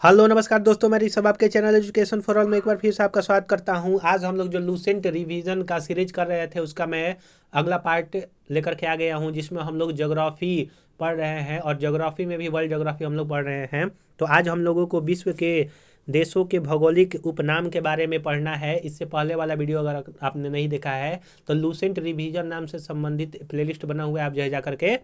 Hello नमस्कार दोस्तों, मैं ऋषभ आपके चैनल एजुकेशन फॉर ऑल में एक बार फिर से आपका स्वागत करता हूं। आज हम लोग जो लूसेंट रिवीजन का सीरीज कर रहे थे उसका मैं अगला पार्ट लेकर के आ गया हूं, जिसमें हम लोग ज्योग्राफी पढ़ रहे हैं और ज्योग्राफी में भी वर्ल्ड ज्योग्राफी हम लोग पढ़ रहे हैं। तो आज हम लोगों को विश्व के देशों के भौगोलिक उपनाम के बारे में पढ़ना है। इससे पहले वाला वीडियो अगर आपने नहीं देखा है तो लूसेंट रिवीजन नाम से संबंधित प्लेलिस्ट बना हुआ है, आप जो है जा करके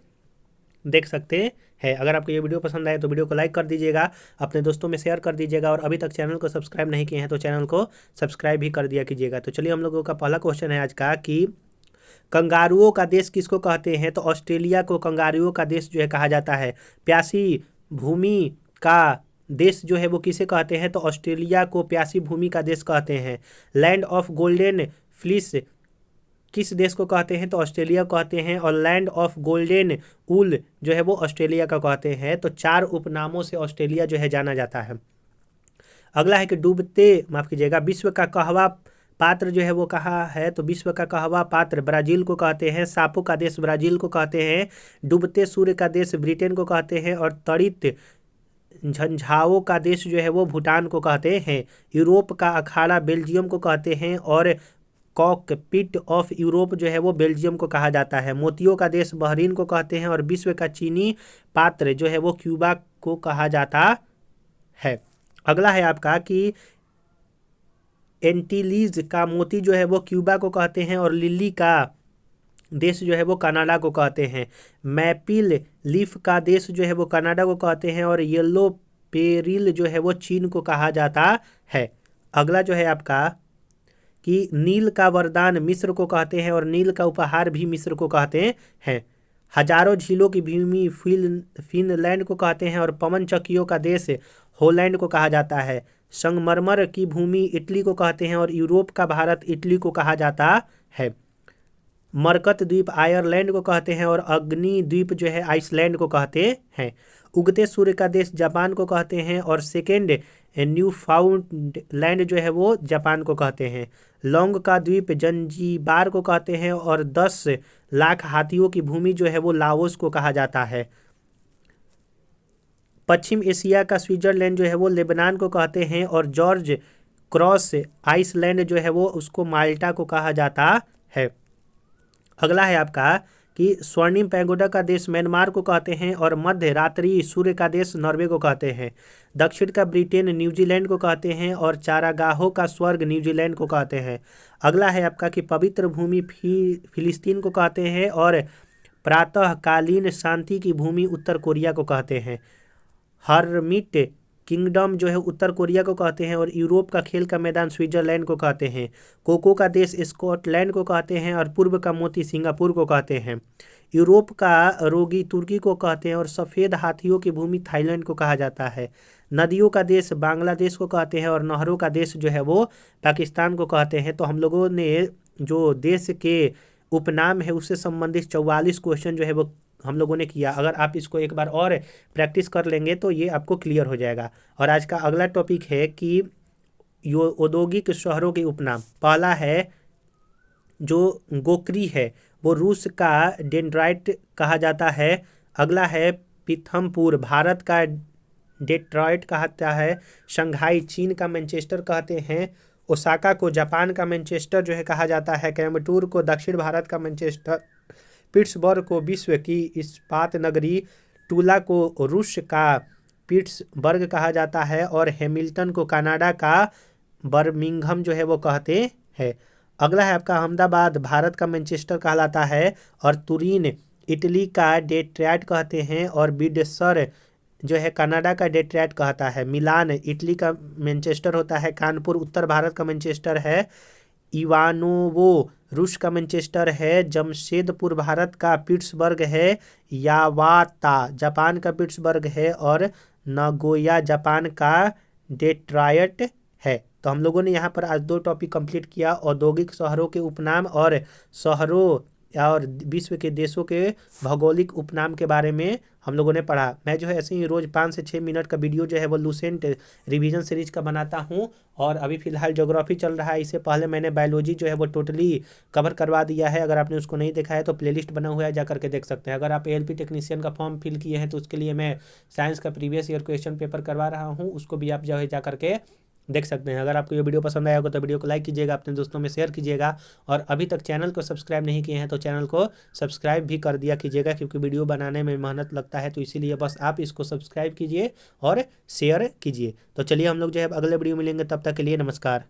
देख सकते हैं। अगर आपको ये वीडियो पसंद आए तो वीडियो को लाइक कर दीजिएगा, अपने दोस्तों में शेयर कर दीजिएगा और अभी तक चैनल को सब्सक्राइब नहीं किए हैं तो चैनल को सब्सक्राइब भी कर दिया कीजिएगा। तो चलिए, हम लोगों का पहला क्वेश्चन है आज का कि कंगारुओं का देश किसको कहते हैं। तो ऑस्ट्रेलिया को कंगारुओं का देश जो है कहा जाता है। प्यासी भूमि का देश जो है वो किसे कहते हैं। तो ऑस्ट्रेलिया को प्यासी भूमि का देश कहते हैं। लैंड ऑफ गोल्डन फ्लिस किस देश को कहते हैं। तो ऑस्ट्रेलिया कहते हैं। और लैंड ऑफ गोल्डन वूल जो है वो ऑस्ट्रेलिया का कहते हैं। तो 4 उपनामों से ऑस्ट्रेलिया जो है जाना जाता है। अगला है कि माफ कीजिएगा, विश्व का कहवा पात्र जो है वो कहा है। तो विश्व का कहवा पात्र ब्राजील को कहते हैं। सांपों का देश ब्राजील को कहते हैं। डूबते सूर्य का देश ब्रिटेन को कहते हैं। और तड़ित झंझाओं का देश जो है वो भूटान को कहते हैं। यूरोप का अखाड़ा बेल्जियम को कहते हैं। और कॉकपिट ऑफ यूरोप जो है वो बेल्जियम को कहा जाता है। मोतियों का देश बहरीन को कहते हैं। और विश्व का चीनी पात्र जो है वो क्यूबा को कहा जाता है। अगला है आपका कि एंटीलीज का मोती जो है वो क्यूबा को कहते हैं। और लिली का देश जो है वो कनाडा को कहते हैं। मैपिल लीफ का देश जो है वो कनाडा को कहते हैं। और येलो पेरिल जो है वो चीन को कहा जाता है। अगला जो है आपका कि नील का वरदान मिस्र को कहते हैं। और नील का उपहार भी मिस्र को कहते हैं। हजारों झीलों की भूमि फिनलैंड को कहते हैं। और पवन चक्कियों का देश हॉलैंड को कहा जाता है। संगमरमर की भूमि इटली को कहते हैं। और यूरोप का भारत इटली को कहा जाता है। मरकत द्वीप आयरलैंड को कहते हैं। और अग्नि द्वीप जो है आइसलैंड को कहते हैं। उगते सूर्य का देश जापान को कहते हैं। और सेकेंड न्यूफाउंडलैंड जो है वो जापान को कहते हैं। लौंग का द्वीप जंजीबार को कहते हैं। और 10 लाख हाथियों की भूमि जो है वो लाओस को कहा जाता है। पश्चिम एशिया का स्विट्जरलैंड जो है वो लेबनान को कहते हैं। और जॉर्ज क्रॉस आइसलैंड जो है वो उसको माल्टा को कहा जाता है। अगला है आपका कि स्वर्णिम पैगोडा का देश म्यांमार को कहते हैं। और मध्य रात्रि सूर्य का देश नॉर्वे को कहते हैं। दक्षिण का ब्रिटेन न्यूजीलैंड को कहते हैं। और चारागाहों का स्वर्ग न्यूजीलैंड को कहते हैं। अगला है आपका कि पवित्र भूमि फिलिस्तीन को कहते हैं। और प्रातःकालीन शांति की भूमि उत्तर कोरिया को कहते हैं। हर्मिट किंगडम जो है उत्तर कोरिया को कहते हैं। और यूरोप का खेल का मैदान स्विट्जरलैंड को कहते हैं। कोको का देश स्कॉटलैंड को कहते हैं। और पूर्व का मोती सिंगापुर को कहते हैं। यूरोप का रोगी तुर्की को कहते हैं। और सफ़ेद हाथियों की भूमि थाईलैंड को कहा जाता है। नदियों का देश बांग्लादेश को कहते हैं। और नहरों का देश जो है वो पाकिस्तान को कहते हैं। तो हम लोगों ने जो देश के उपनाम है उससे संबंधित 44 क्वेश्चन जो है वो हम लोगों ने किया। अगर आप इसको एक बार और प्रैक्टिस कर लेंगे तो ये आपको क्लियर हो जाएगा। और आज का अगला टॉपिक है कि यो औद्योगिक शहरों के उपनाम। पहला है जो गोकरी है वो रूस का डेंड्राइट कहा जाता है। अगला है पीथमपुर भारत का डेट्रॉइट कहता है। शंघाई चीन का मैनचेस्टर कहते हैं। ओसाका को जापान का मैनचेस्टर जो है कहा जाता है। कोयम्बटूर को दक्षिण भारत का मैनचेस्टर। पिट्सबर्ग को विश्व की इस्पात नगरी। टूला को रूस का पिट्सबर्ग कहा जाता है। और हैमिल्टन को कनाडा का बर्मिंघम जो है वो कहते हैं। अगला है आपका अहमदाबाद भारत का मैनचेस्टर कहलाता है। और तुरीन इटली का डेट्रॉइट कहते हैं। और बिडसर जो है कनाडा का डेट्रॉइट कहता है। मिलान इटली का मैनचेस्टर होता है। कानपुर उत्तर भारत का मैनचेस्टर है। इवानोवो रूस का मैनचेस्टर है। जमशेदपुर भारत का पिट्सबर्ग है। यावाता जापान का पिट्सबर्ग है। और नगोया जापान का डेट्रॉइट है। तो हम लोगों ने यहाँ पर आज 2 टॉपिक कंप्लीट किया, औद्योगिक शहरों के उपनाम और शहरों और विश्व के देशों के भौगोलिक उपनाम के बारे में हम लोगों ने पढ़ा। मैं जो है ऐसे ही रोज़ 5 से 6 मिनट का वीडियो जो है वो लूसेंट रिवीजन सीरीज का बनाता हूँ। और अभी फिलहाल ज्योग्राफी चल रहा है, इससे पहले मैंने बायोलॉजी जो है वो टोटली कवर करवा दिया है। अगर आपने उसको नहीं देखा है तो प्लेलिस्ट बना हुआ है, जा करके देख सकते हैं। अगर आप एएलपी टेक्नीशियन का फॉर्म फिल किए हैं तो उसके लिए मैं साइंस का प्रीवियस ईयर क्वेश्चन पेपर करवा रहा हूँ, उसको भी आप जो है जा करके देख सकते हैं। अगर आपको ये वीडियो पसंद आया होगा तो वीडियो को लाइक कीजिएगा, अपने दोस्तों में शेयर कीजिएगा, और अभी तक चैनल को सब्सक्राइब नहीं किए हैं तो चैनल को सब्सक्राइब भी कर दिया कीजिएगा, क्योंकि वीडियो बनाने में मेहनत लगता है, तो इसीलिए बस आप इसको सब्सक्राइब कीजिए और शेयर कीजिए। तो चलिए हम लोग जो है अगले वीडियो मिलेंगे, तब तक के लिए नमस्कार।